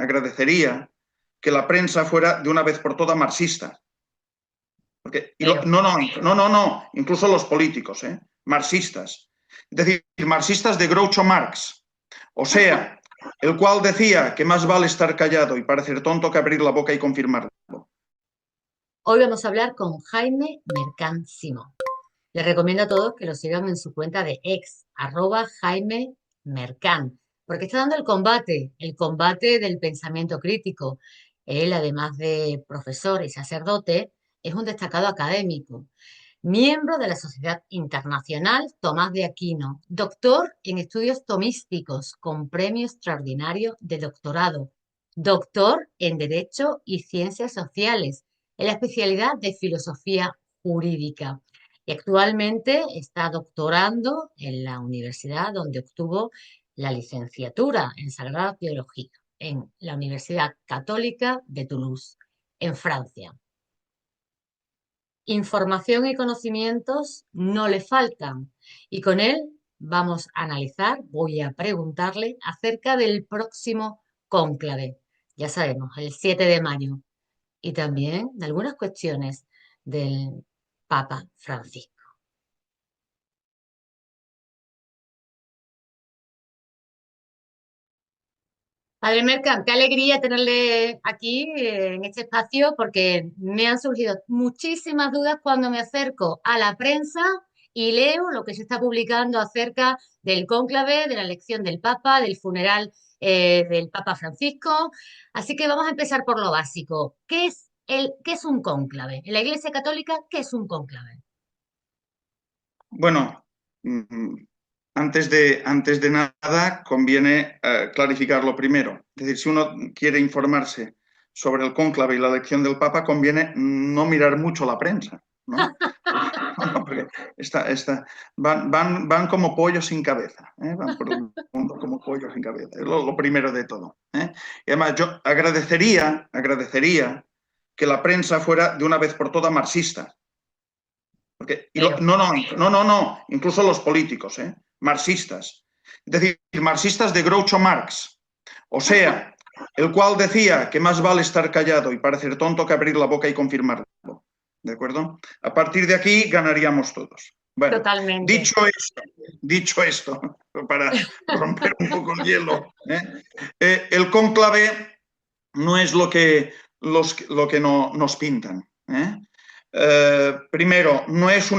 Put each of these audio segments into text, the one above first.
agradecería que la prensa fuera de una vez por todas marxista. No, incluso los políticos, marxistas. Es decir, marxistas de Groucho Marx. O sea, el cual decía que más vale estar callado y parecer tonto que abrir la boca y confirmarlo. Hoy vamos a hablar con Jaime Mercán Simón. Les recomiendo a todos que lo sigan en su cuenta de ex, @Jaime Mercán, porque está dando el combate del pensamiento crítico. Él, además de profesor y sacerdote, es un destacado académico, miembro de la Sociedad Internacional Tomás de Aquino, doctor en estudios tomísticos con premio extraordinario de doctorado, doctor en Derecho y Ciencias Sociales, en la especialidad de Filosofía Jurídica. Y actualmente está doctorando en la universidad donde obtuvo la licenciatura en Sagrada Teología, en la Universidad Católica de Toulouse, en Francia. Información y conocimientos no le faltan. Y con él vamos a analizar, voy a preguntarle acerca del próximo cónclave. Ya sabemos, el 7 de mayo. Y también de algunas cuestiones del Papa Francisco. Padre Mercán, qué alegría tenerle aquí en este espacio porque me han surgido muchísimas dudas cuando me acerco a la prensa y leo lo que se está publicando acerca del cónclave, de la elección del Papa, del funeral del Papa Francisco. Así que vamos a empezar por lo básico. ¿Qué es un cónclave? En la Iglesia Católica, ¿qué es un cónclave? Bueno, antes de nada conviene clarificarlo primero. Es decir, si uno quiere informarse sobre el cónclave y la elección del Papa, conviene no mirar mucho la prensa, ¿no? Porque van como pollos sin cabeza, van por el mundo como pollos sin cabeza. Es lo primero de todo. Y además, yo agradecería que la prensa fuera de una vez por todas marxista. Pero, No, incluso los políticos, marxistas. Es decir, marxistas de Groucho Marx. O sea, el cual decía que más vale estar callado y parecer tonto que abrir la boca y confirmarlo. ¿De acuerdo? A partir de aquí ganaríamos todos. Bueno, totalmente. dicho esto, para romper un poco el hielo, el cónclave no es lo que nos pintan. Primero, no es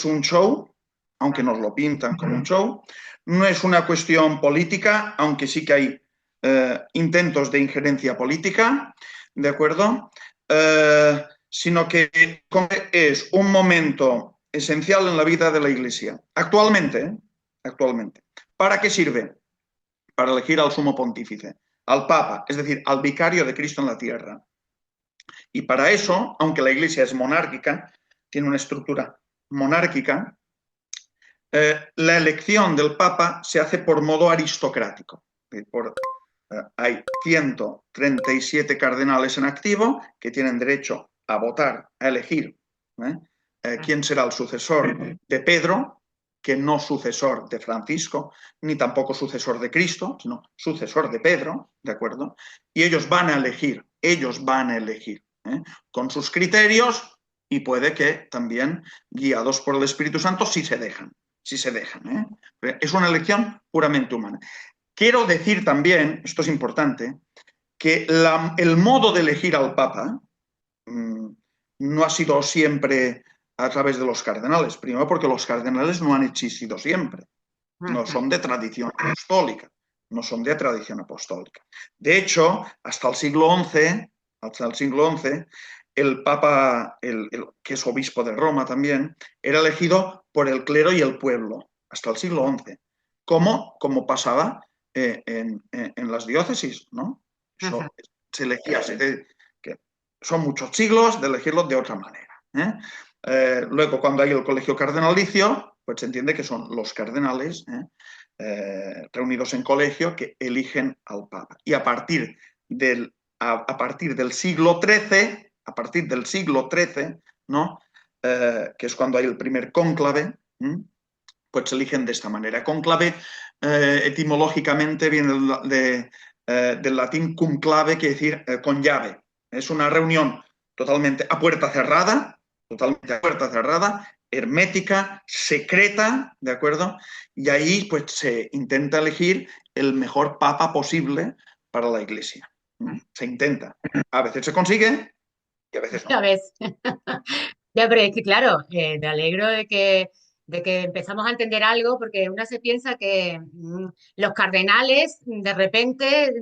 un show, aunque nos lo pintan como un show. No es una cuestión política, aunque sí que hay intentos de injerencia política, ¿de acuerdo? Sino que es un momento esencial en la vida de la Iglesia. Actualmente. ¿Para qué sirve? Para elegir al sumo pontífice, al Papa, es decir, al vicario de Cristo en la tierra. Y para eso, aunque la Iglesia es monárquica, tiene una estructura monárquica, la elección del Papa se hace por modo aristocrático. Hay 137 cardenales en activo que tienen derecho a votar, a elegir quién será el sucesor de Pedro, que no sucesor de Francisco, ni tampoco sucesor de Cristo, sino sucesor de Pedro, ¿de acuerdo? Y ellos van a elegir, con sus criterios y puede que también guiados por el Espíritu Santo si se dejan. Es una elección puramente humana. Quiero decir también, esto es importante, que el modo de elegir al Papa no ha sido siempre a través de los cardenales. Primero porque los cardenales no han existido siempre. No son de tradición apostólica. De hecho, hasta el siglo XI, el Papa, que es obispo de Roma también, era elegido por el clero y el pueblo, hasta el siglo XI, como pasaba en las diócesis, ¿no? Eso se elegía, que son muchos siglos de elegirlo de otra manera. Luego, cuando hay el colegio cardenalicio, pues se entiende que son los cardenales reunidos en colegio que eligen al Papa. Y a partir del siglo XIII, ¿no? Que es cuando hay el primer cónclave, pues se eligen de esta manera. Cónclave etimológicamente viene del latín cum clave, que es decir con llave. Es una reunión totalmente a puerta cerrada, hermética, secreta, ¿de acuerdo? Y ahí pues se intenta elegir el mejor papa posible para la Iglesia. Se intenta. A veces se consigue y a veces no. Ya ves. Ya, pero es que claro, me alegro de que empezamos a entender algo, porque uno se piensa que los cardenales de repente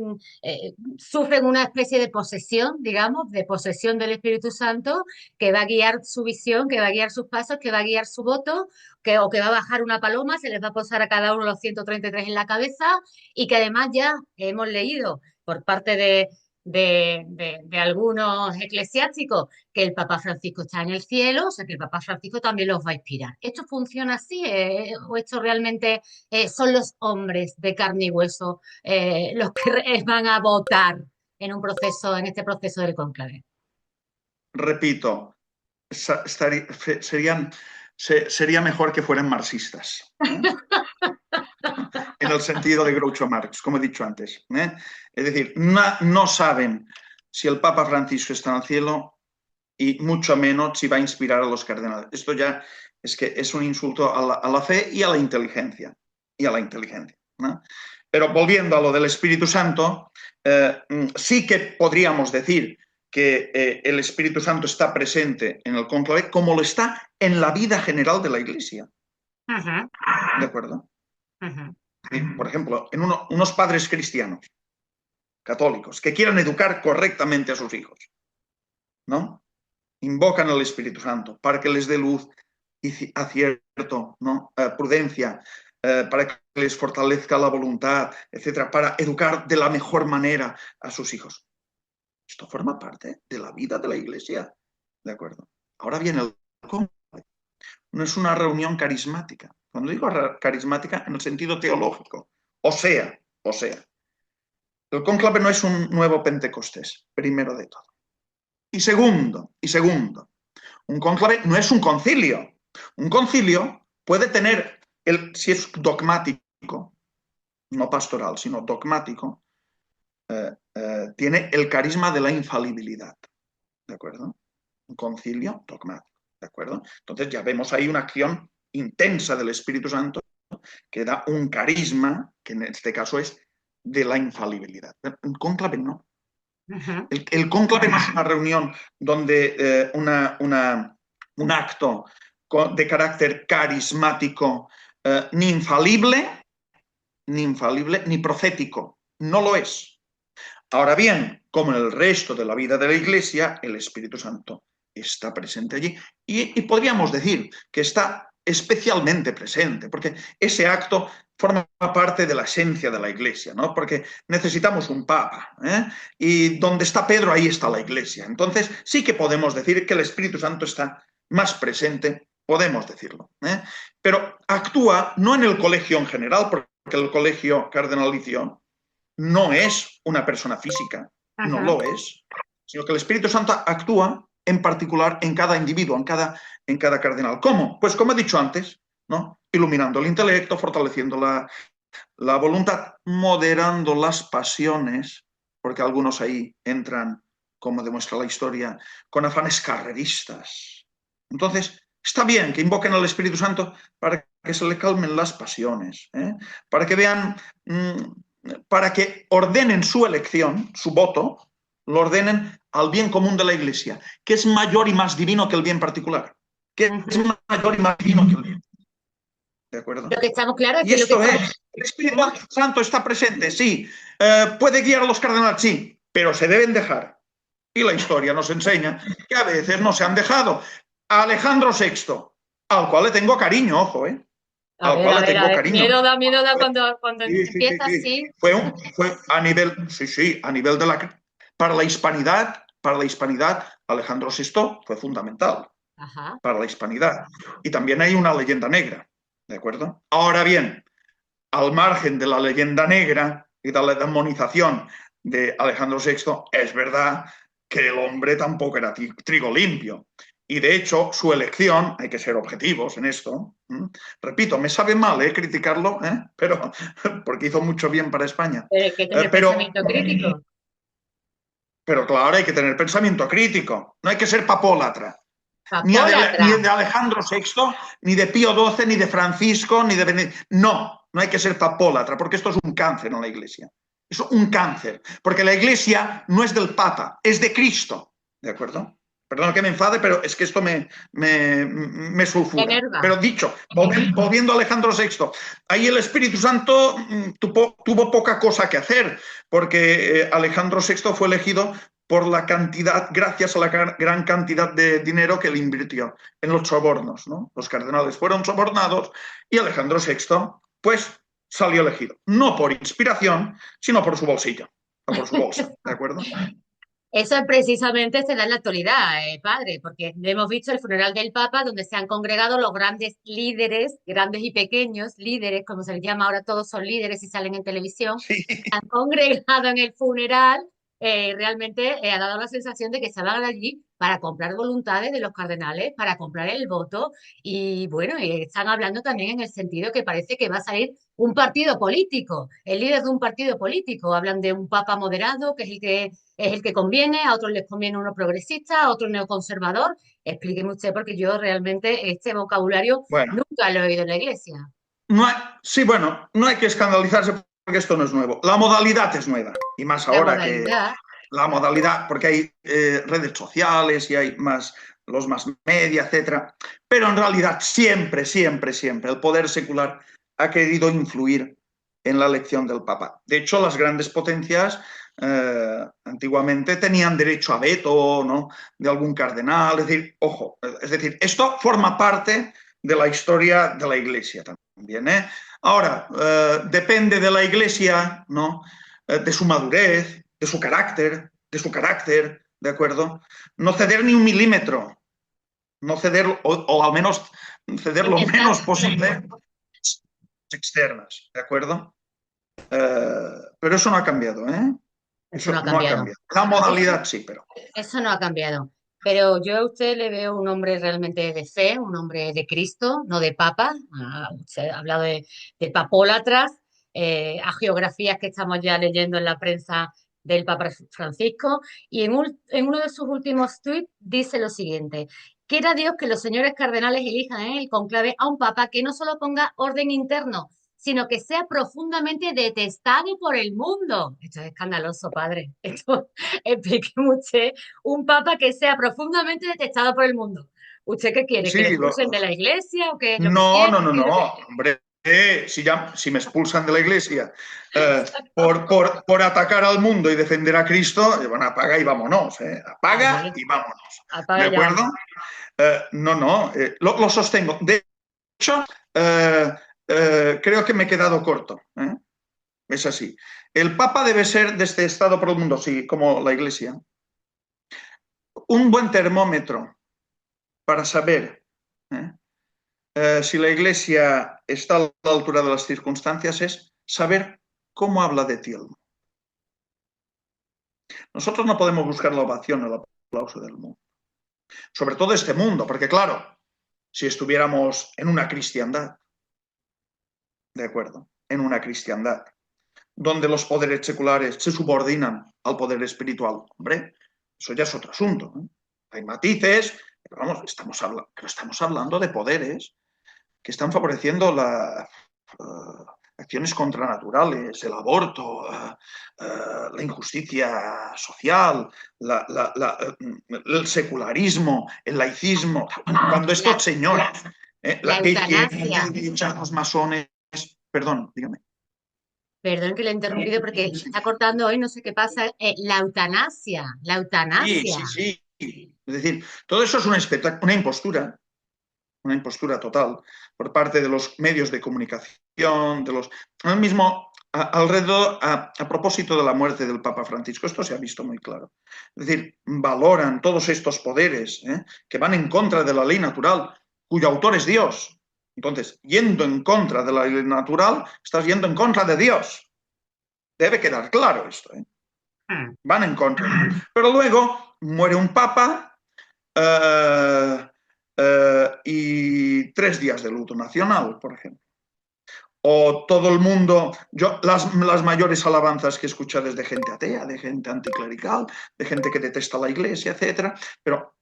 sufren una especie de posesión, digamos, de posesión del Espíritu Santo, que va a guiar su visión, que va a guiar sus pasos, que va a guiar su voto, o que va a bajar una paloma, se les va a posar a cada uno los 133 en la cabeza, y que además ya hemos leído por parte de algunos eclesiásticos que el Papa Francisco está en el cielo, o sea que el Papa Francisco también los va a inspirar. ¿Esto funciona así? ¿O esto realmente son los hombres de carne y hueso los que van a votar en un proceso, en este proceso del cónclave? Repito, sería mejor que fueran marxistas, en el sentido de Groucho Marx, como he dicho antes. Es decir, no saben si el Papa Francisco está en el cielo y mucho menos si va a inspirar a los cardenales. Esto ya es que es un insulto a la fe y a la inteligencia. ¿No? Pero volviendo a lo del Espíritu Santo, sí que podríamos decir que el Espíritu Santo está presente en el cónclave como lo está en la vida general de la Iglesia. ¿De acuerdo? Por ejemplo, en unos padres cristianos, católicos, que quieran educar correctamente a sus hijos, ¿no? Invocan al Espíritu Santo para que les dé luz y acierto, ¿no? Prudencia, para que les fortalezca la voluntad, etcétera, para educar de la mejor manera a sus hijos. Esto forma parte de la vida de la Iglesia, ¿de acuerdo? Ahora viene el cónclave. No es una reunión carismática. Cuando digo carismática, en el sentido teológico. O sea, el cónclave no es un nuevo Pentecostés, primero de todo. Y segundo, un cónclave no es un concilio. Un concilio puede tener, si es dogmático, no pastoral, sino dogmático, tiene el carisma de la infalibilidad. ¿De acuerdo? Un concilio dogmático. ¿De acuerdo? Entonces ya vemos ahí una acción intensa del Espíritu Santo que da un carisma, que en este caso es de la infalibilidad. Un cónclave no. El cónclave no es una reunión donde un acto de carácter carismático ni infalible, ni profético. No lo es. Ahora bien, como en el resto de la vida de la Iglesia, el Espíritu Santo está presente allí y podríamos decir que está especialmente presente, porque ese acto forma parte de la esencia de la Iglesia, ¿no? Porque necesitamos un Papa, y donde está Pedro, ahí está la Iglesia. Entonces sí que podemos decir que el Espíritu Santo está más presente, podemos decirlo, pero actúa no en el colegio en general, porque el colegio cardenalicio no es una persona física, no lo es, sino que el Espíritu Santo actúa en particular en cada individuo, en cada cardenal. ¿Cómo? Pues como he dicho antes, ¿no? Iluminando el intelecto, fortaleciendo la voluntad, moderando las pasiones, porque algunos ahí entran, como demuestra la historia, con afanes carreristas. Entonces, está bien que invoquen al Espíritu Santo para que se le calmen las pasiones, para que vean, para que ordenen su elección, su voto, lo ordenen al bien común de la Iglesia, que es mayor y más divino que el bien particular, que es mayor y más divino que el bien. ¿De acuerdo? Lo que estamos claros es y que esto es, el Espíritu Santo está presente, sí, puede guiar a los cardenales, sí, pero se deben dejar. Y la historia nos enseña que a veces no se han dejado. A Alejandro VI, al cual le tengo cariño, ojo, al cual le tengo cariño. Miedo da cuando empieza así. Fue a nivel, a nivel de para la hispanidad, Alejandro VI fue fundamental. Ajá. Para la hispanidad. Y también hay una leyenda negra, ¿de acuerdo? Ahora bien, al margen de la leyenda negra y de la demonización de Alejandro VI, es verdad que el hombre tampoco era trigo limpio. Y de hecho, su elección, hay que ser objetivos en esto. Repito, me sabe mal criticarlo, pero porque hizo mucho bien para España. Pero hay que tener Pero, pensamiento crítico. pero claro, hay que tener pensamiento crítico. No hay que ser papólatra. Ni Papólatra. de Alejandro VI, ni de Pío XII, ni de Francisco, ni de... No, no hay que ser papólatra, porque esto es un cáncer en la Iglesia. Es un cáncer, porque la Iglesia no es del Papa, es de Cristo. ¿De acuerdo? Perdón que me enfade, pero es que esto me sulfura. Enerva. Pero dicho, volviendo a Alejandro VI, ahí el Espíritu Santo tuvo poca cosa que hacer, porque Alejandro VI fue elegido por la cantidad, gracias a la gran cantidad de dinero que le invirtió en los sobornos, ¿no? Los cardenales fueron sobornados y Alejandro VI, pues, salió elegido. No por inspiración, sino por su bolsillo, o por su bolsa, ¿de acuerdo? Eso precisamente se da en la actualidad, padre, porque hemos visto el funeral del Papa donde se han congregado los grandes líderes, grandes y pequeños líderes, como se les llama ahora, todos son líderes y salen en televisión, Sí. han congregado en el funeral, realmente ha dado la sensación de que se van allí para comprar voluntades de los cardenales, para comprar el voto, y bueno, y están hablando también en el sentido que parece que va a salir un partido político, el líder de un partido político, hablan de un papa moderado, que es el que conviene, a otros les conviene uno progresista, a otro neoconservador. Explíqueme usted, porque yo realmente este vocabulario Bueno, nunca lo he oído en la iglesia. sí, bueno, no hay que escandalizarse porque esto no es nuevo. La modalidad es nueva, y más La ahora que modalidad, la modalidad, porque hay redes sociales y hay los más media, etcétera. Pero en realidad siempre, siempre, siempre el poder secular ha querido influir en la elección del Papa. De hecho, las grandes potencias antiguamente tenían derecho a veto, ¿no?, de algún cardenal. Es decir, ojo, es decir, esto forma parte de la historia de la Iglesia también. Ahora, depende de la Iglesia, ¿no?, de su madurez, de su carácter, ¿de acuerdo? No ceder ni un milímetro, no ceder, o al menos ceder lo intentar. menos posible externas, ¿de acuerdo? Pero eso no ha cambiado, ¿eh? Eso no Eso ha no ha cambiado. cambiado. La Eso, modalidad sí, pero... eso no ha cambiado. Pero yo a usted le veo un hombre realmente de fe, un hombre de Cristo, no de papa. Usted ha hablado de papólatras, a geografías que estamos ya leyendo en la prensa del Papa Francisco. Y en uno de sus últimos tweets dice lo siguiente: quiera Dios que los señores cardenales elijan en el conclave a un papa que no solo ponga orden interno, sino que sea profundamente detestado por el mundo. Esto es escandaloso, padre. Esto, explíqueme usted, un papa que sea profundamente detestado por el mundo. ¿Usted qué quiere? ¿Que le Sí, expulsen de la iglesia o qué es lo que no, quiere? no, no, ¿Qué es lo no, que... hombre, si me expulsan de la iglesia por atacar al mundo y defender a Cristo, bueno, apaga y vámonos, apaga Hombre, y vámonos, ¿de apaga ya. acuerdo? No, no, lo sostengo. De hecho, creo que me he quedado corto, es así. El Papa debe ser detestado por el mundo, sí, como la iglesia. Un buen termómetro para saber ¿eh? Si la Iglesia está a la altura de las circunstancias es saber cómo habla de ti el mundo. Nosotros no podemos buscar la ovación o el aplauso del mundo. Sobre todo este mundo, porque claro, si estuviéramos en una cristiandad, ¿de acuerdo? En una cristiandad, donde los poderes seculares se subordinan al poder espiritual, hombre, eso ya es otro asunto, ¿eh? Hay matices, pero vamos, estamos hablando de poderes que están favoreciendo acciones contranaturales, el aborto, la injusticia social, el secularismo, el laicismo. Cuando estos La, señores, la de izquierda, eutanasia. de derecha, los masones, perdón, dígame. Perdón que le he interrumpido porque se está cortando hoy, no sé qué pasa. La eutanasia, la Sí, eutanasia. sí, sí. Es decir, todo eso es una impostura total por parte de los medios de comunicación, de los... Ahora mismo, alrededor, a propósito de la muerte del Papa Francisco, esto se ha visto muy claro. Es decir, valoran todos estos poderes que van en contra de la ley natural, cuyo autor es Dios. Entonces, yendo en contra de la ley natural, estás yendo en contra de Dios. Debe quedar claro esto. Van en contra. Pero luego muere un papa y 3 días de luto nacional, por ejemplo. O todo el mundo, las mayores alabanzas que escuché desde gente atea, de gente anticlerical, de gente que detesta la iglesia, etcétera, pero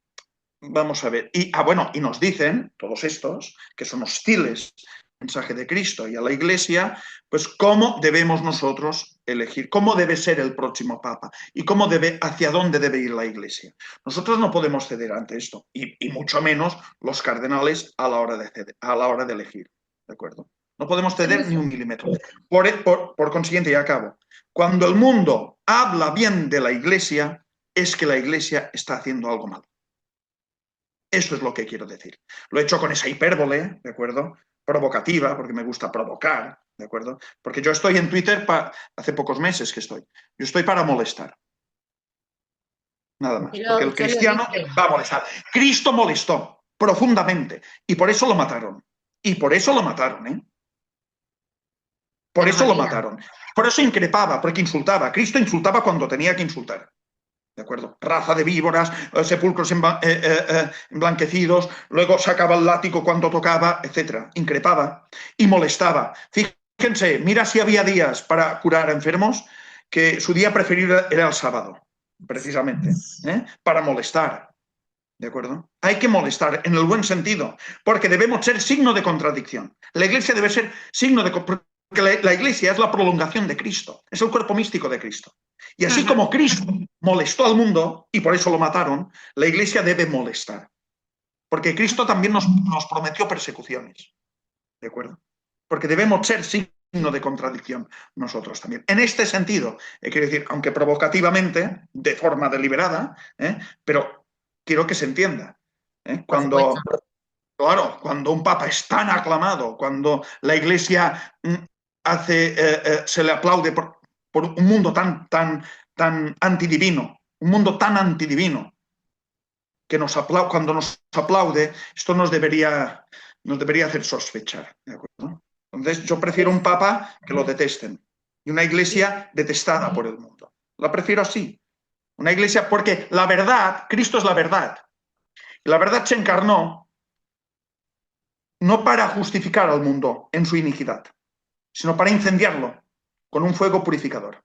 vamos a ver. Bueno, y nos dicen, todos estos, que son hostiles al mensaje de Cristo y a la iglesia, pues cómo debemos nosotros elegir, cómo debe ser el próximo papa y hacia dónde debe ir la iglesia. Nosotros no podemos ceder ante esto, y mucho menos los cardenales a la hora de elegir, ¿de acuerdo? No podemos ceder ni un milímetro. Por consiguiente, y acabo, cuando el mundo habla bien de la iglesia, es que la iglesia está haciendo algo mal. Eso es lo que quiero decir. Lo he hecho con esa hipérbole, ¿de acuerdo? Provocativa, porque me gusta provocar, ¿de acuerdo? Porque yo estoy en Twitter, hace pocos meses que estoy. Yo estoy para molestar. Nada más. Porque el cristiano va a molestar. Cristo molestó profundamente y por eso lo mataron. Y por eso lo mataron, ¿eh? Por eso lo mataron. Por eso increpaba, porque insultaba. Cristo insultaba cuando tenía que insultar. ¿De acuerdo? Raza de víboras, sepulcros emblanquecidos, luego sacaba el látigo cuando tocaba, etc. Increpaba y molestaba. Fíjense, mira si había días para curar a enfermos que su día preferido era el sábado, precisamente, para molestar. ¿De acuerdo? Hay que molestar en el buen sentido, porque debemos ser signo de contradicción. La iglesia debe ser signo de... Porque la iglesia es la prolongación de Cristo, es el cuerpo místico de Cristo. Y así como Cristo molestó al mundo, y por eso lo mataron, la iglesia debe molestar. Porque Cristo también nos prometió persecuciones. ¿De acuerdo? Porque debemos ser signo de contradicción nosotros también. En este sentido, quiero decir, aunque provocativamente, de forma deliberada, pero quiero que se entienda. Cuando un papa es tan aclamado, cuando la iglesia se le aplaude por un mundo tan antidivino, un mundo tan antidivino, que cuando nos aplaude, esto nos debería hacer sospechar. ¿De acuerdo? Entonces, yo prefiero un papa que lo detesten y una iglesia detestada por el mundo. La prefiero así. Una iglesia, porque la verdad, Cristo es la verdad. Y la verdad se encarnó no para justificar al mundo en su iniquidad, sino para incendiarlo con un fuego purificador.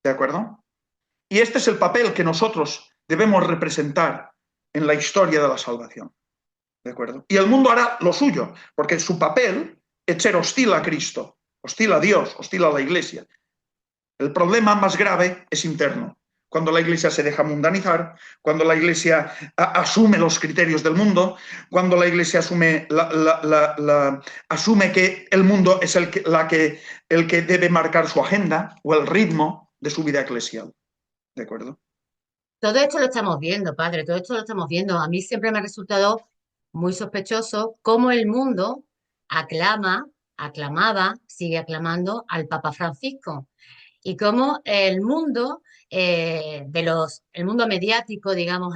¿De acuerdo? Y este es el papel que nosotros debemos representar en la historia de la salvación. ¿De acuerdo? Y el mundo hará lo suyo, porque su papel es ser hostil a Cristo, hostil a Dios, hostil a la iglesia. El problema más grave es interno. Cuando la iglesia se deja mundanizar, cuando la iglesia asume los criterios del mundo, cuando la iglesia asume que el mundo es el que debe marcar su agenda o el ritmo de su vida eclesial. ¿De acuerdo? Todo esto lo estamos viendo, padre, todo esto lo estamos viendo. A mí siempre me ha resultado muy sospechoso cómo el mundo aclamaba, sigue aclamando al Papa Francisco. Y cómo el mundo, el mundo mediático, digamos,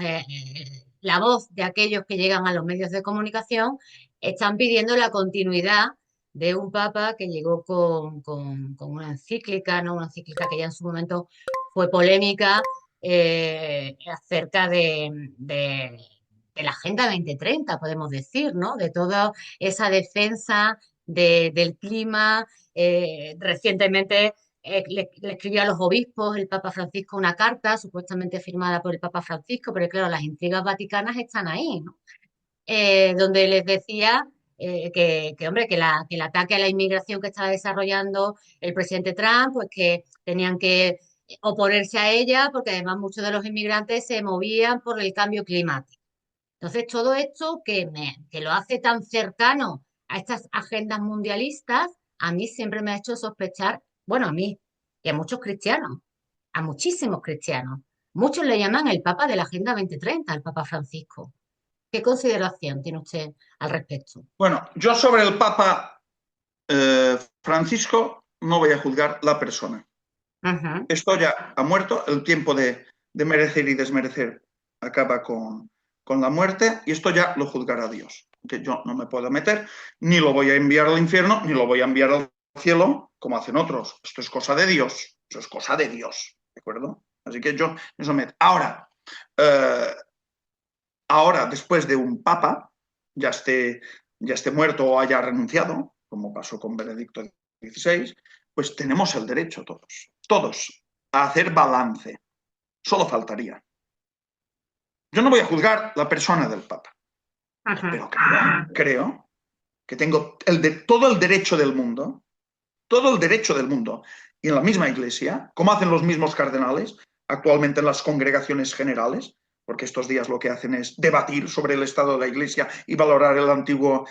la voz de aquellos que llegan a los medios de comunicación, están pidiendo la continuidad de un papa que llegó con una encíclica, ¿no? Una encíclica que ya en su momento fue polémica, acerca de la Agenda 2030, podemos decir, ¿no? De toda esa defensa del clima. Recientemente le escribió a los obispos el Papa Francisco una carta, supuestamente firmada por el Papa Francisco, pero claro, las intrigas vaticanas están ahí, ¿no? Donde les decía hombre, que el ataque a la inmigración que estaba desarrollando el presidente Trump, pues que tenían que oponerse a ella, porque además muchos de los inmigrantes se movían por el cambio climático. Entonces, todo esto que lo hace tan cercano a estas agendas mundialistas, a mí siempre me ha hecho sospechar, bueno, a mí y a muchos cristianos, a muchísimos cristianos. Muchos le llaman el Papa de la Agenda 2030, el Papa Francisco. ¿Qué consideración tiene usted al respecto? Bueno, yo sobre el Papa Francisco no voy a juzgar la persona. Esto ya ha muerto, el tiempo de merecer y desmerecer acaba con la muerte, y esto ya lo juzgará Dios. Que yo no me puedo meter, ni lo voy a enviar al infierno, ni lo voy a enviar al cielo, como hacen otros. Esto es cosa de Dios, eso es cosa de Dios, ¿de acuerdo? Así que yo eso me... Ahora, ahora, después de un papa, ya esté muerto o haya renunciado, como pasó con Benedicto XVI, pues tenemos el derecho todos, a hacer balance. Solo faltaría. Yo no voy a juzgar la persona del papa, pero creo que tengo todo el derecho del mundo, y en la misma iglesia, como hacen los mismos cardenales actualmente en las congregaciones generales, porque estos días lo que hacen es debatir sobre el estado de la iglesia y valorar el antiguo,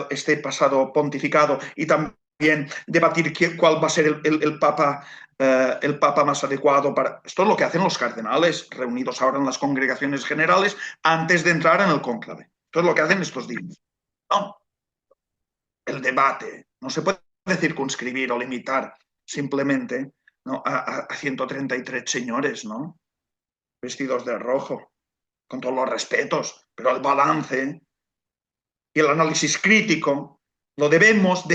este pasado pontificado, y también debatir cuál va a ser el papa más adecuado para... Esto es lo que hacen los cardenales reunidos ahora en las congregaciones generales antes de entrar en el cónclave. Esto es lo que hacen estos días. No, el debate no se puede circunscribir o limitar simplemente, ¿no?, a 133 señores, ¿no?, vestidos de rojo, con todos los respetos, pero el balance y el análisis crítico lo debemos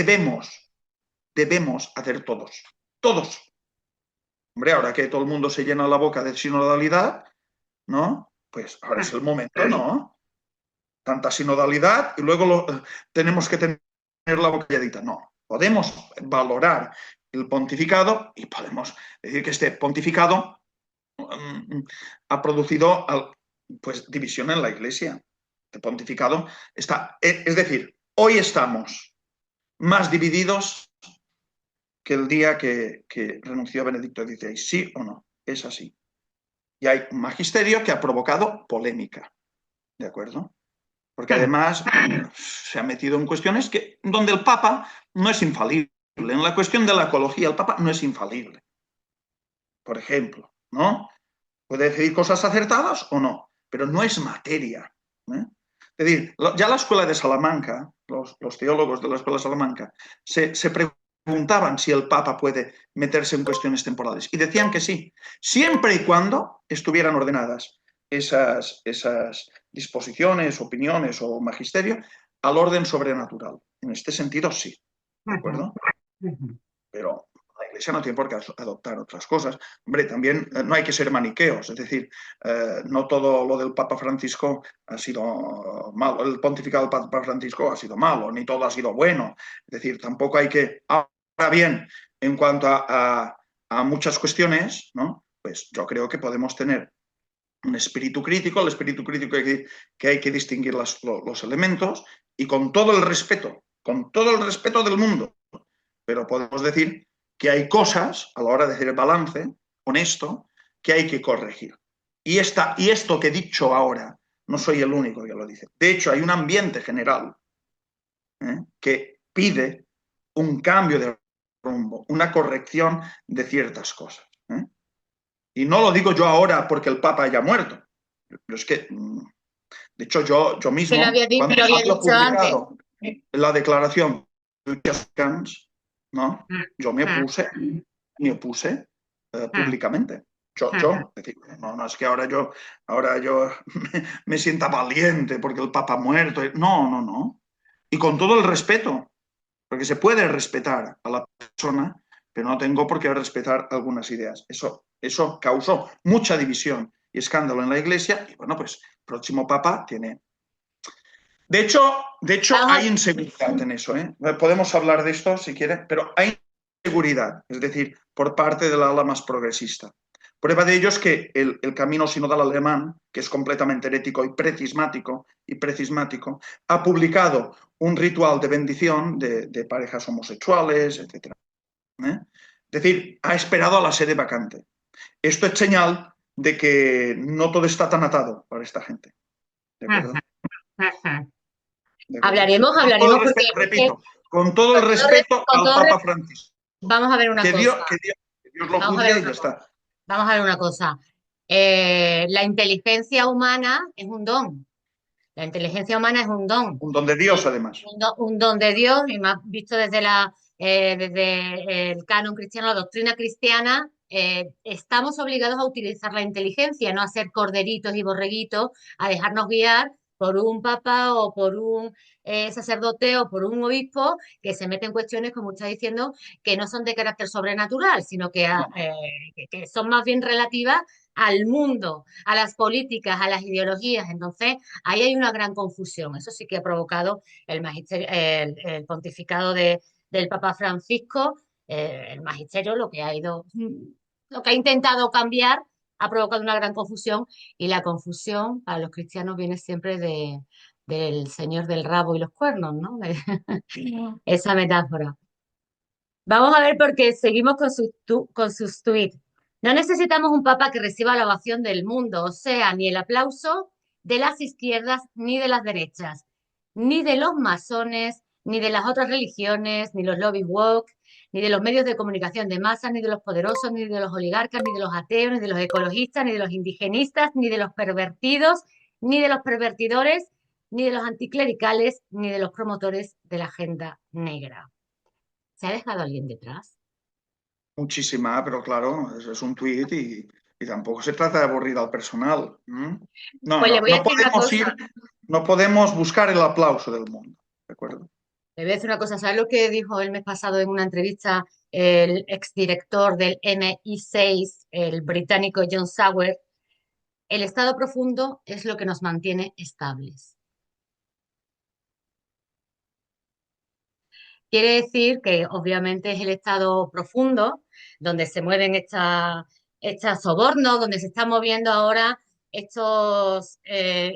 hacer todos. Hombre, ahora que todo el mundo se llena la boca de sinodalidad, ¿no?, pues ahora es el momento, ¿no? Tanta sinodalidad y luego tenemos que tener la boca calladita. No, podemos valorar el pontificado y podemos decir que este pontificado ha producido pues división en la iglesia. El pontificado está, es decir, hoy estamos más divididos que el día que renunció Benedicto XVI, ¿sí o no? Es así. Y hay un magisterio que ha provocado polémica, ¿de acuerdo? Porque además se ha metido en cuestiones donde el Papa no es infalible. En la cuestión de la ecología, el Papa no es infalible. Por ejemplo, ¿no? Puede decir cosas acertadas o no, pero no es materia, ¿eh? Es decir, ya la escuela de Salamanca, los teólogos de la escuela de Salamanca, se preguntaban si el Papa puede meterse en cuestiones temporales y decían que sí, siempre y cuando estuvieran ordenadas esas disposiciones, opiniones o magisterio al orden sobrenatural. En este sentido, sí, ¿de acuerdo? Pero la Iglesia no tiene por qué adoptar otras cosas. Hombre, también no hay que ser maniqueos, es decir, no todo lo del Papa Francisco ha sido malo, el pontificado del Papa Francisco ha sido malo, ni todo ha sido bueno. Es decir, tampoco hay que... Ahora bien, en cuanto a muchas cuestiones, ¿no?, pues yo creo que podemos tener un espíritu crítico, el espíritu crítico que hay que distinguir los elementos, y con todo el respeto del mundo, pero podemos decir que hay cosas, a la hora de hacer el balance honesto, que hay que corregir. Y esto que he dicho ahora, no soy el único que lo dice. De hecho, hay un ambiente general que pide un cambio de rumbo, una corrección de ciertas cosas. Y no lo digo yo ahora porque el Papa haya muerto. Pero es que, de hecho, yo mismo, cuando lo había había dicho antes. publicado la declaración de ¿no?, yo me opuse públicamente. Yo, es decir, no es que ahora yo me sienta valiente porque el Papa ha muerto. No. Y con todo el respeto, porque se puede respetar a la persona, pero no tengo por qué respetar algunas ideas. Eso causó mucha división y escándalo en la Iglesia, y bueno, pues el próximo Papa tiene... De hecho hay inseguridad en eso, ¿eh? Podemos hablar de esto si quieren, pero hay inseguridad, es decir, por parte del ala más progresista. Prueba de ello es que el camino sinodal alemán, que es completamente herético y precismático, ha publicado un ritual de bendición de parejas homosexuales, etc. Es decir, ha esperado a la sede vacante. Esto es señal de que no todo está tan atado para esta gente. ¿De acuerdo? Hablaremos porque... Repito, con todo el respeto al Papa Francisco. Vamos a ver una cosa. Que Dios lo juzgue y ya está. Vamos a ver una cosa. La inteligencia humana es un don. La inteligencia humana es un don. Un don de Dios, además. Un don de Dios, y más visto desde desde el canon cristiano, la doctrina cristiana. Estamos obligados a utilizar la inteligencia, no a ser corderitos y borreguitos, a dejarnos guiar por un papa o por un sacerdote o por un obispo que se mete en cuestiones, como está diciendo, que no son de carácter sobrenatural, sino que son más bien relativas al mundo, a las políticas, a las ideologías. Entonces, ahí hay una gran confusión. Eso sí que ha provocado el pontificado del Papa Francisco, el magisterio, lo que ha intentado cambiar ha provocado una gran confusión y la confusión para los cristianos viene siempre del señor del rabo y los cuernos, ¿no? Esa metáfora. Vamos a ver porque seguimos con sus tweets. No necesitamos un papa que reciba la ovación del mundo, o sea, ni el aplauso de las izquierdas ni de las derechas, ni de los masones, ni de las otras religiones, ni los lobbies woke, ni de los medios de comunicación de masa, ni de los poderosos, ni de los oligarcas, ni de los ateos, ni de los ecologistas, ni de los indigenistas, ni de los pervertidos, ni de los pervertidores, ni de los anticlericales, ni de los promotores de la agenda negra. ¿Se ha dejado alguien detrás? Muchísima, pero claro, es un tuit y tampoco se trata de aburrir al personal. No, Pues le no, voy a decir una cosa. no podemos buscar el aplauso del mundo, ¿de acuerdo? Le voy a decir una cosa. ¿Sabes lo que dijo el mes pasado en una entrevista el exdirector del MI6, el británico John Sauer? El estado profundo es lo que nos mantiene estables. Quiere decir que obviamente es el estado profundo donde se mueven estas sobornos, donde se están moviendo ahora estos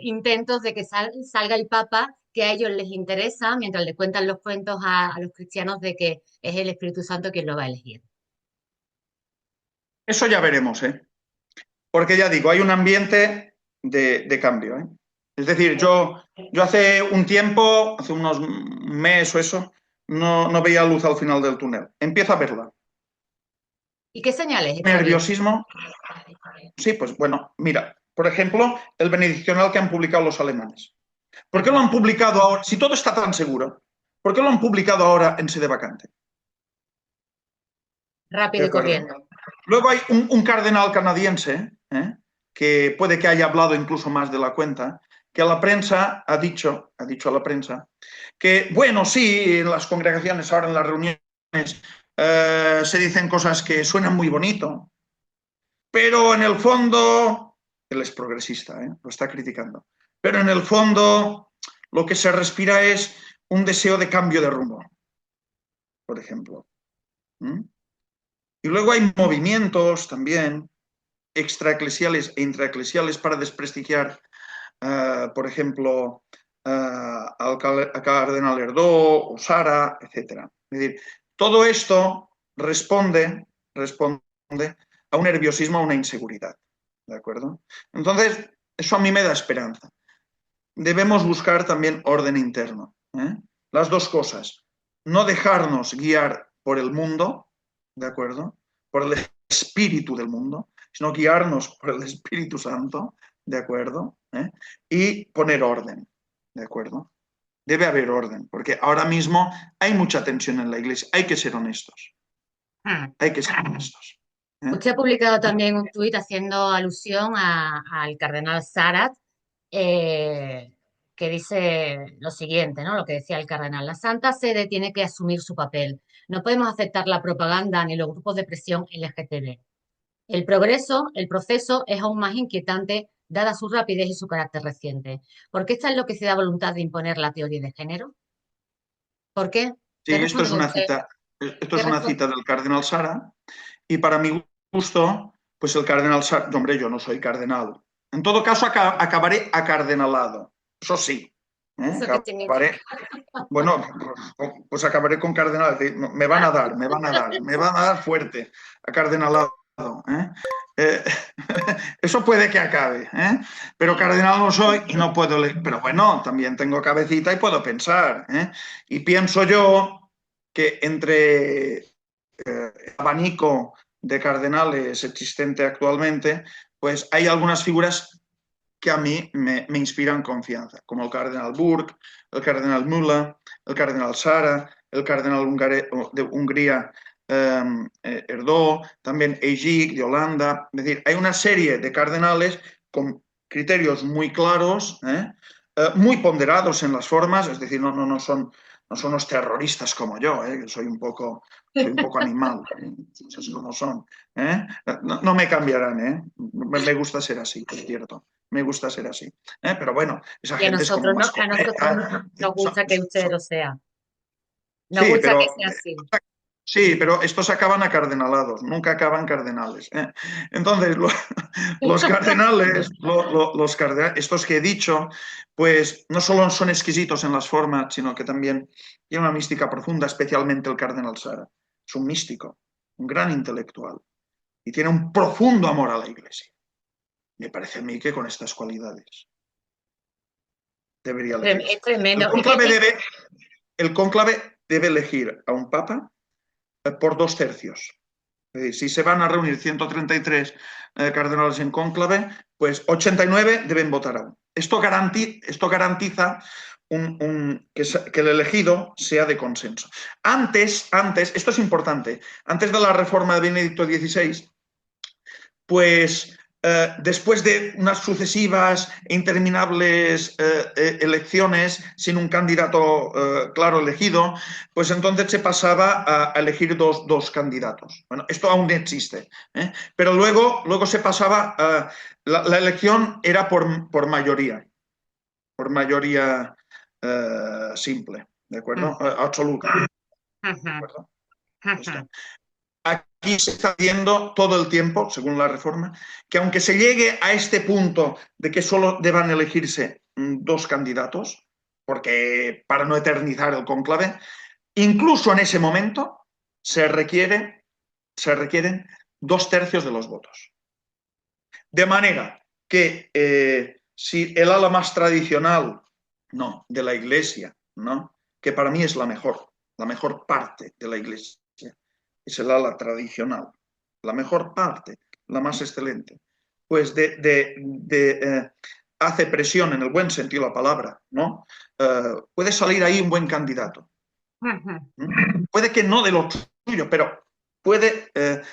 intentos de que salga el Papa, que a ellos les interesa, mientras le cuentan los cuentos a los cristianos de que es el Espíritu Santo quien lo va a elegir. Eso ya veremos, ¿eh? Porque ya digo, hay un ambiente de cambio, ¿eh? Es decir, yo hace un tiempo, hace unos meses o eso, no veía luz al final del túnel. Empiezo a verla. ¿Y qué señales está viendo? Nerviosismo. Sí, pues bueno, mira, por ejemplo, el benediccional que han publicado los alemanes. ¿Por qué lo han publicado ahora? Si todo está tan seguro, ¿por qué lo han publicado ahora en sede vacante? ¿De Rápido y acuerdo? corriendo. Luego hay un cardenal canadiense, que puede que haya hablado incluso más de la cuenta, que a la prensa ha dicho a la prensa, que, bueno, sí, en las congregaciones, ahora en las reuniones, se dicen cosas que suenan muy bonito, pero en el fondo, él es progresista, lo está criticando, pero en el fondo lo que se respira es un deseo de cambio de rumbo, por ejemplo. ¿Mm? Y luego hay movimientos también extraeclesiales e intraeclesiales para desprestigiar, por ejemplo, al cardenal Erdó o Sara, etc. Es decir, todo esto responde a un nerviosismo, a una inseguridad. ¿De acuerdo? Entonces, eso a mí me da esperanza. Debemos buscar también orden interno. Las dos cosas. No dejarnos guiar por el mundo, ¿de acuerdo? Por el espíritu del mundo, sino guiarnos por el Espíritu Santo, ¿de acuerdo? Y poner orden, ¿de acuerdo? Debe haber orden, porque ahora mismo hay mucha tensión en la iglesia. Hay que ser honestos. Hay que ser honestos. Usted ha publicado también un tuit haciendo alusión al cardenal Sarat, eh, que dice lo siguiente, ¿no? Lo que decía el cardenal. La Santa Sede tiene que asumir su papel. No podemos aceptar la propaganda ni los grupos de presión LGTB. El proceso es aún más inquietante dada su rapidez y su carácter reciente. ¿Por qué esta enloquecida voluntad de imponer la teoría de género? ¿Por qué? Sí, ¿Qué responde usted? esto ¿Qué es una responde? cita del cardenal Sara, y para mi gusto, pues el cardenal Sara, hombre, yo no soy cardenal. En todo caso, acabaré acardenalado. Eso sí. ¿Eso qué significa? Acabaré, bueno, pues acabaré con cardenal. Me van a dar, me van a dar fuerte, acardenalado. Eh, eso puede que acabe, pero cardenal no soy y no puedo leer. Pero bueno, también tengo cabecita y puedo pensar. Y pienso yo que entre el abanico de cardenales existente actualmente, pues hay algunas figuras que a mí me inspiran confianza, como el cardenal Burke, el cardenal Müller, el cardenal Sara, el cardenal de Hungría, Erdó, también Ejik de Holanda. Es decir, hay una serie de cardenales con criterios muy claros, muy ponderados en las formas, es decir, no son no son unos terroristas como yo, que soy un poco animal, cosas como son. ¿Eh? No, no, me cambiarán, me gusta ser así, es cierto. Me gusta ser así. Pero bueno, esa Y a gente es como nosotros, más a nosotros compleja. nos gusta que usted lo sea. Nos Sí, gusta que pero sea así. sí, pero estos acaban acardenalados, nunca acaban cardenales. Entonces, los cardenales, estos que he dicho, pues no solo son exquisitos en las formas, sino que también tienen una mística profunda, especialmente el cardenal Sara. Es un místico, un gran intelectual y tiene un profundo amor a la Iglesia. Me parece a mí que con estas cualidades debería Es elegirse. El tremendo. cónclave debe, el cónclave debe elegir a un papa por 2/3. Es decir, si se van a reunir 133 cardenales en cónclave, pues 89 deben votar aún. Esto garantiza que el elegido sea de consenso. Antes, esto es importante, antes de la reforma de Benedicto XVI, pues después de unas sucesivas e interminables elecciones sin un candidato claro elegido, pues entonces se pasaba a elegir dos candidatos. Bueno, esto aún existe, pero luego se pasaba, la elección era por mayoría simple, ¿de acuerdo? Absoluta, ¿de acuerdo? Esto. Aquí se está viendo todo el tiempo, según la reforma, que aunque se llegue a este punto de que solo deban elegirse dos candidatos, porque para no eternizar el cónclave, incluso en ese momento se requieren 2/3 de los votos. De manera que si el ala más tradicional, no, de la Iglesia, ¿no? Que para mí es la mejor parte de la Iglesia, es el ala tradicional, la mejor parte, la más excelente, pues hace presión en el buen sentido de la palabra, ¿no? Puede salir ahí un buen candidato. Puede que no de lo suyo, pero puede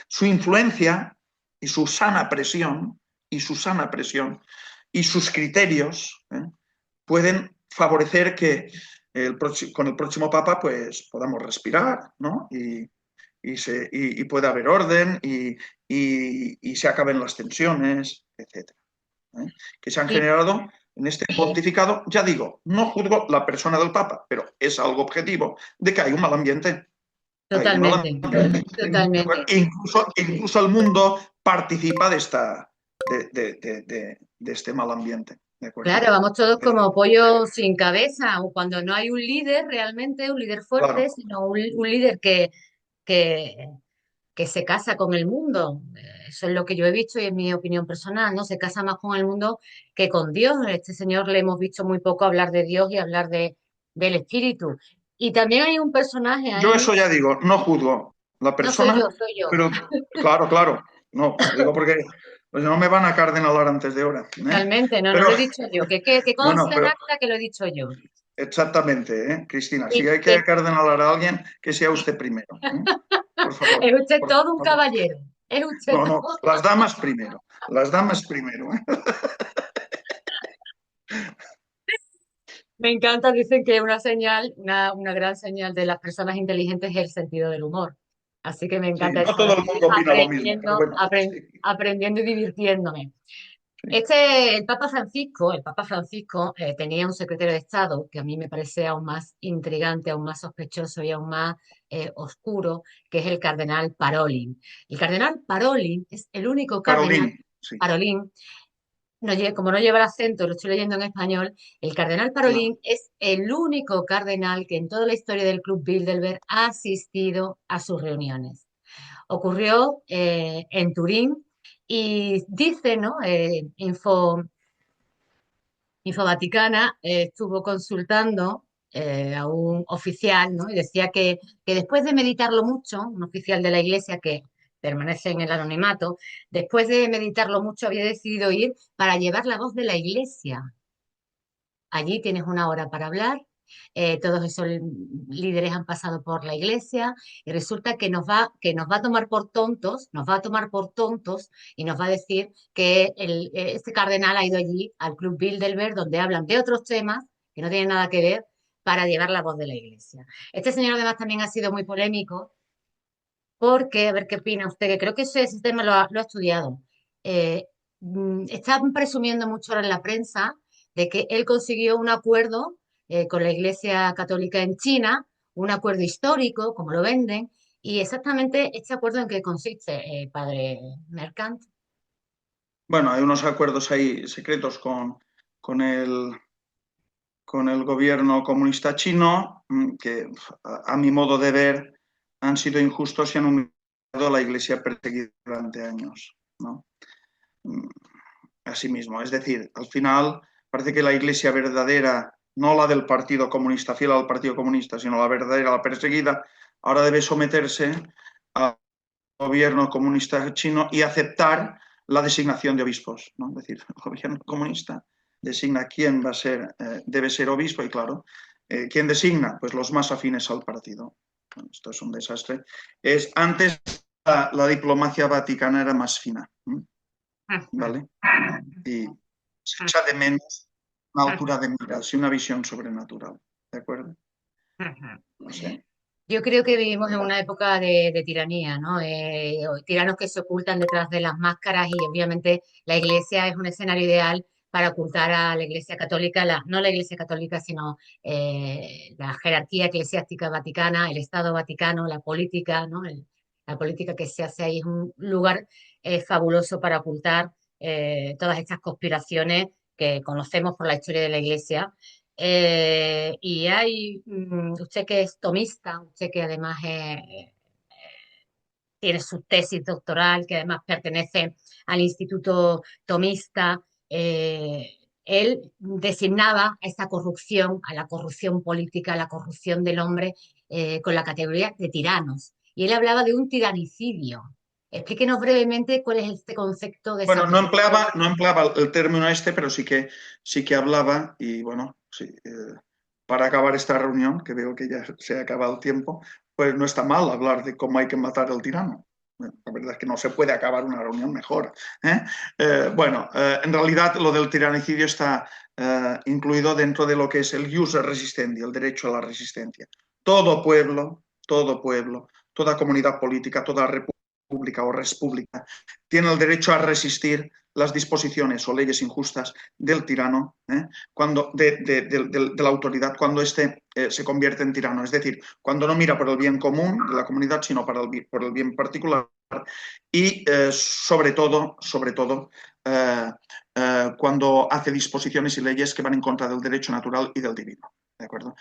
su influencia y su sana presión y sus criterios pueden favorecer que con el próximo Papa pues podamos respirar, ¿no? Y pueda haber orden y se acaben las tensiones, etcétera, que se han Sí, generado en este pontificado. Ya digo, no juzgo la persona del Papa, pero es algo objetivo de que hay un mal ambiente. Hay un mal totalmente, ambiente. totalmente. Incluso el mundo participa de este mal ambiente. ¿De acuerdo? Claro, vamos todos como pollos sin cabeza, o cuando no hay un líder realmente, un líder fuerte, Claro, sino un líder que, que se casa con el mundo. Eso es lo que yo he visto y es mi opinión personal, ¿no? Se casa más con el mundo que con Dios. A este señor le hemos visto muy poco hablar de Dios y hablar del Espíritu. Y también hay un personaje yo ahí, eso ya digo, no juzgo la no soy yo, persona, soy yo. pero claro, no, digo porque pues no me van a cardenalar antes de hora. Totalmente, no, no Pero, lo he dicho yo. Que no, conste en pero acta que lo he dicho yo. exactamente, Cristina, Y si hay que que cardenalar a alguien, que sea usted primero, por favor, es usted por todo un favor. caballero. Es usted No, no, todo. las damas primero. Me encanta, dicen que una señal, una gran señal de las personas inteligentes es el sentido del humor. Así que me Sí, encanta no eso de todo el ir mundo opina lo mismo, pero bueno, sí, aprendiendo y divirtiéndome. sí. El Papa Francisco tenía un secretario de Estado que a mí me parece aún más intrigante, aún más sospechoso y aún más oscuro, que es el cardenal Parolin. El cardenal Parolin es el único cardenal, Parolín, sí, Parolin, como no lleva el acento, lo estoy leyendo en español, el cardenal claro. Parolin es el único cardenal que en toda la historia del Club Bilderberg ha asistido a sus reuniones. Ocurrió en Turín y dice, ¿no? Info Vaticana estuvo consultando a un oficial, ¿no? Y decía que después de meditarlo mucho, un oficial de la iglesia que permanece en el anonimato, después de meditarlo mucho había decidido ir para llevar la voz de la iglesia. Allí tienes una hora para hablar, todos esos líderes han pasado por la iglesia y resulta que nos va a tomar por tontos, nos va a tomar por tontos y nos va a decir que este cardenal ha ido allí al Club Bilderberg donde hablan de otros temas que no tienen nada que ver para llevar la voz de la Iglesia. Este señor además también ha sido muy polémico porque, a ver qué opina usted, que creo que ese tema lo ha estudiado. Eh, Están presumiendo mucho ahora en la prensa de que él consiguió un acuerdo con la Iglesia Católica en China, un acuerdo histórico, como lo venden, y exactamente este acuerdo en qué consiste, padre Mercant. Bueno, hay unos acuerdos ahí secretos con el, con el gobierno comunista chino que, a mi modo de ver, han sido injustos y han humillado a la Iglesia perseguida durante años, ¿no? Mm, Asimismo, es decir, al final parece que la Iglesia verdadera, no la del Partido Comunista, fiel al Partido Comunista, sino la verdadera, la perseguida, ahora debe someterse al gobierno comunista chino y aceptar la designación de obispos, ¿no? Es decir, el gobierno comunista designa quién va a ser, debe ser obispo y claro, ¿quién designa? Pues los más afines al partido. Bueno, esto es un desastre. Antes la diplomacia vaticana era más fina, ¿vale? Y se echa de menos una altura de miras y una visión sobrenatural, ¿de acuerdo? No sé. Yo creo que vivimos en una época de tiranía, ¿no? Tiranos que se ocultan detrás de las máscaras y obviamente la Iglesia es un escenario ideal para ocultar a la Iglesia Católica, no la Iglesia Católica, sino la jerarquía eclesiástica vaticana, el Estado Vaticano, la política, ¿no? La política que se hace ahí es un lugar fabuloso para ocultar todas estas conspiraciones que conocemos por la historia de la Iglesia. Y hay, usted que es tomista, usted que además tiene su tesis doctoral, que además pertenece al Instituto Tomista, él designaba a esa corrupción, a la corrupción política, a la corrupción del hombre, con la categoría de tiranos. Y él hablaba de un tiranicidio. Explíquenos brevemente cuál es este concepto de Bueno, San Pedro. no empleaba el término este, pero sí que hablaba, y bueno, sí, para acabar esta reunión, que veo que ya se ha acabado el tiempo, pues no está mal hablar de cómo hay que matar al tirano. La verdad es que no se puede acabar una reunión mejor. En realidad lo del tiranicidio está incluido dentro de lo que es el jus resistendi, el derecho a la resistencia. Todo pueblo, toda comunidad política, toda república o respública tiene el derecho a resistir las disposiciones o leyes injustas del tirano, de la autoridad, cuando éste se convierte en tirano. Es decir, cuando no mira por el bien común de la comunidad, sino por el bien particular y, sobre todo cuando hace disposiciones y leyes que van en contra del derecho natural y del divino. ¿De acuerdo?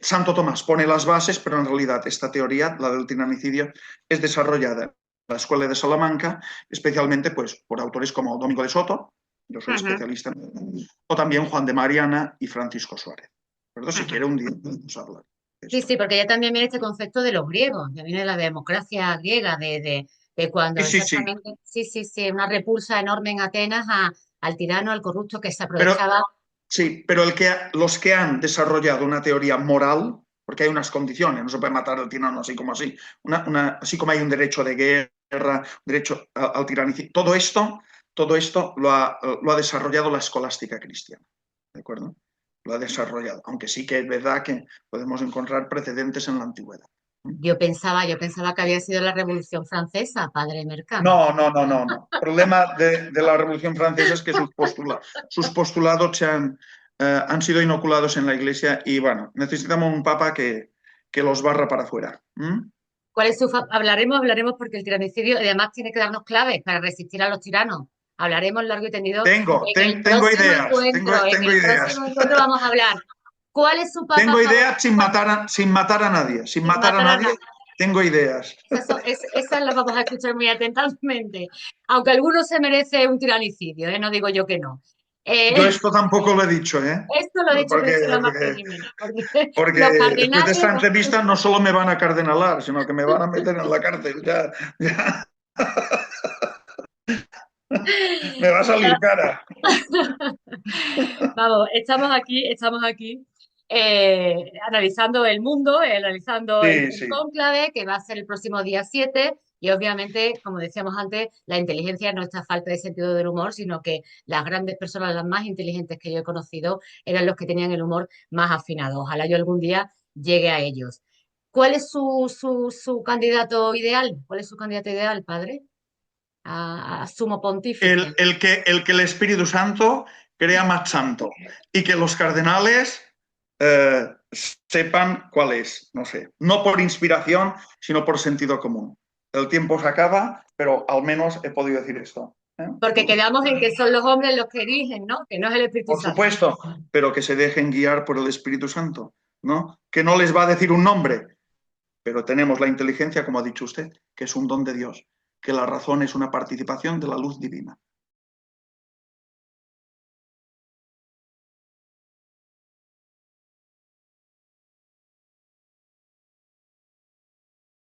Santo Tomás pone las bases, pero en realidad esta teoría, la del tiranicidio, es desarrollada la Escuela de Salamanca, especialmente pues, por autores como Domingo de Soto, yo soy especialista, o también Juan de Mariana y Francisco Suárez. Pero si quiere un día podemos hablar de Sí, esto. sí, porque ya también viene este concepto de los griegos, ya viene la democracia griega, de cuando Sí, exactamente, sí, una repulsa enorme en Atenas al tirano, al corrupto que se pero aprovechaba. pero los que han desarrollado una teoría moral, porque hay unas condiciones, no se puede matar al tirano así como así, así como hay un derecho de guerra, un derecho al tiranicidio, todo esto lo ha desarrollado la escolástica cristiana, ¿de acuerdo? Lo ha desarrollado, aunque sí que es verdad que podemos encontrar precedentes en la antigüedad. Yo pensaba que había sido la Revolución Francesa, padre Mercant. No. El problema de la Revolución Francesa es que sus postulados han sido inoculados en la Iglesia y, bueno, necesitamos un papa que los barra para afuera. ¿Cuál es hablaremos porque el tiranicidio además tiene que darnos claves para resistir a los tiranos. Hablaremos largo y tendido Tengo ideas, en tengo el ideas. próximo encuentro vamos a hablar. ¿Cuál es su papa Tengo ideas favorito? sin matar a nadie. Sin Sin matar a matar a nadie, nadie. tengo ideas. Esas las vamos a escuchar muy atentamente. Aunque alguno se merece un tiranicidio, ¿eh? No digo yo que no. Yo Eh, esto tampoco lo he dicho, ¿eh? Esto lo he dicho por Porque, decirlo más que porque, Jimena, porque porque los después de cardenales, esta entrevista no solo me van a cardenalar, sino que me van a meter en la cárcel. Ya me va a salir cara. vamos, estamos aquí analizando el mundo, analizando el Sí. cónclave, que va a ser el próximo día 7. Y obviamente, como decíamos antes, la inteligencia no es esta falta de sentido del humor, sino que las grandes personas, las más inteligentes que yo he conocido, eran los que tenían el humor más afinado. Ojalá yo algún día llegue a ellos. ¿Cuál es su candidato ideal? ¿Cuál es su candidato ideal, padre? A sumo pontífice. El que el Espíritu Santo crea más santo y que los cardenales sepan cuál es, no sé, no por inspiración, sino por sentido común. El tiempo se acaba, pero al menos he podido decir esto. Porque quedamos en que son los hombres los que eligen, ¿no? Que no es el Espíritu Por Santo. supuesto, pero que se dejen guiar por el Espíritu Santo, ¿no? Que no les va a decir un nombre, pero tenemos la inteligencia, como ha dicho usted, que es un don de Dios, que la razón es una participación de la luz divina.